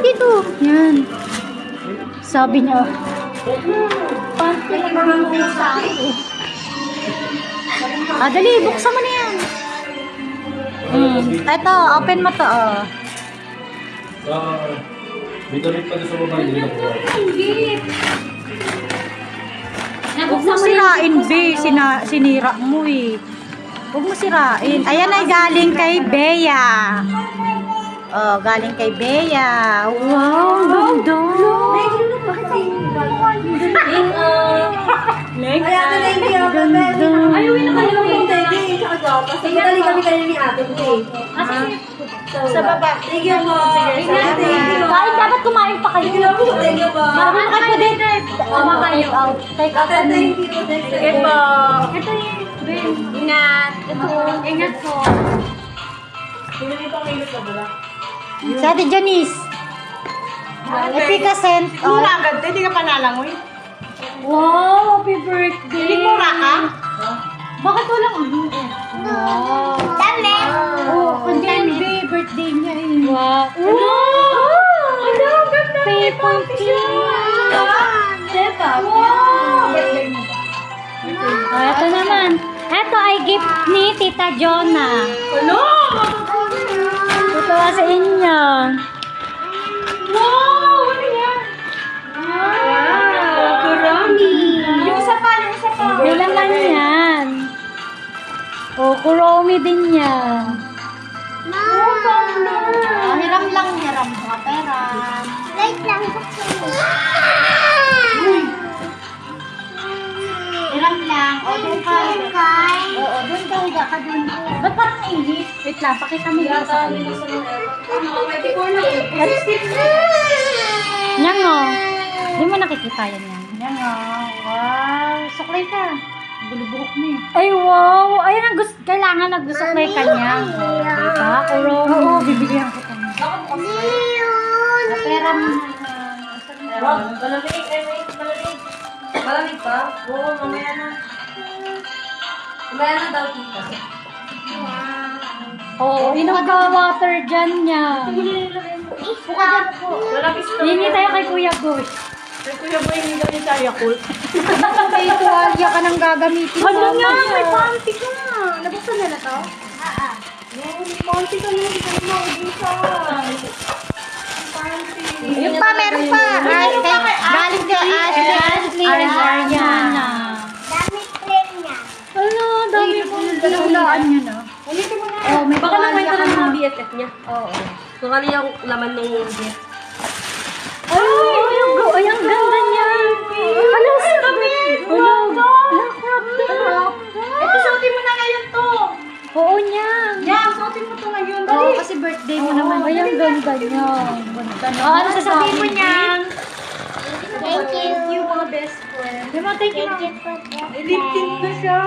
Dito. Yan. Sabi niya. Panty na mga sa akin. Dali, buksan mo na yan. Ito, open mo to. May damit pa sa baba, hindi na po. Huwag mo sirain, B. Sinira mo eh. Huwag mo sirain. Ayan ay galing kay Bea. Oh, galing kay Bea. Wow, ganda. Bakit tayo Ayun na kayo yung teddy. Kasi madali kami kayo ni ate ko eh. Sa baba. Thank you po. Kain, dapat kumain pa kayo. Thank you po. Marami kayo po din. Kumakain out. Take out. Thank you. Sige po. Ito yung Ben. Ingat. Ito. Ingat po. Sa Ate Janice. Epika sent. Mura agad, hindi ka panalangoy. Wow, happy birthday. Hindi mura ka? Bakit walang wow. Dami. Oh, kundi hindi birthday niya eh. Wow. Wow. Ano, ganda. Paper plate. Diba? Wow. Birthday mo ba? Ito naman. Ito ay gift ni Tita Jonah. Ano? Tutuwa sa inyo. Wow! Ano yan? Wow! Kurami! Yung isa pa, yung isa pa. May laman yan. Oh, kuromi din yan. Hiram lang, hiram. Mga pera. Wait lang. Hiram lang. O, doon ka. Oo, doon ka. Higa ka doon. Ba't parang naingit? Wait lang, pakita mo yung sa kanila. Yan o. Hindi mo nakikita yan yan. Yan o. Wow. Suklay ka. Bulubuhok mo eh. Ay, wow. Ayun ang gusto. Kailangan naggusuklay ka niya. Diba? Kuromi. Oo, bibigyan ko kami. Na pera mo. Malamig. Malamig pa? Oo, mamaya na. Mamaya na daw tita. Oo, inom ka water dyan niya. Puka dyan po. Hingi tayo kay Kuya Bush. Kay Kuya Boy, hindi daw niya sa Yakult. May tuwalya ka nang gagamitin. Ano nga? May panty ka. Nabuksan na na to? May panty ka na. Hindi ka na maubusan. Panty. Yung pa, meron pa. Galing kay Ashley and Ariana. Dami plain niya. Ano, dami mo. Dalaan niya na. Ulitin mo na. Oh, may Baka tuwalya nakwento ka ng na. mga BFF niya. Oo. Kung ano yung laman ng gift. Ay, ang ganda niya. Ano, sabi? Ito, suotin mo na ngayon to. Oo niya. Yan, suotin mo to ngayon. Oo, Dali. kasi birthday mo naman. Ay, ang ganda niya. Ganda na. Ano sasabihin mo niyan? Thank you. You, mga best friend. Di ba, thank you. Thank you for that. Lip tint na siya.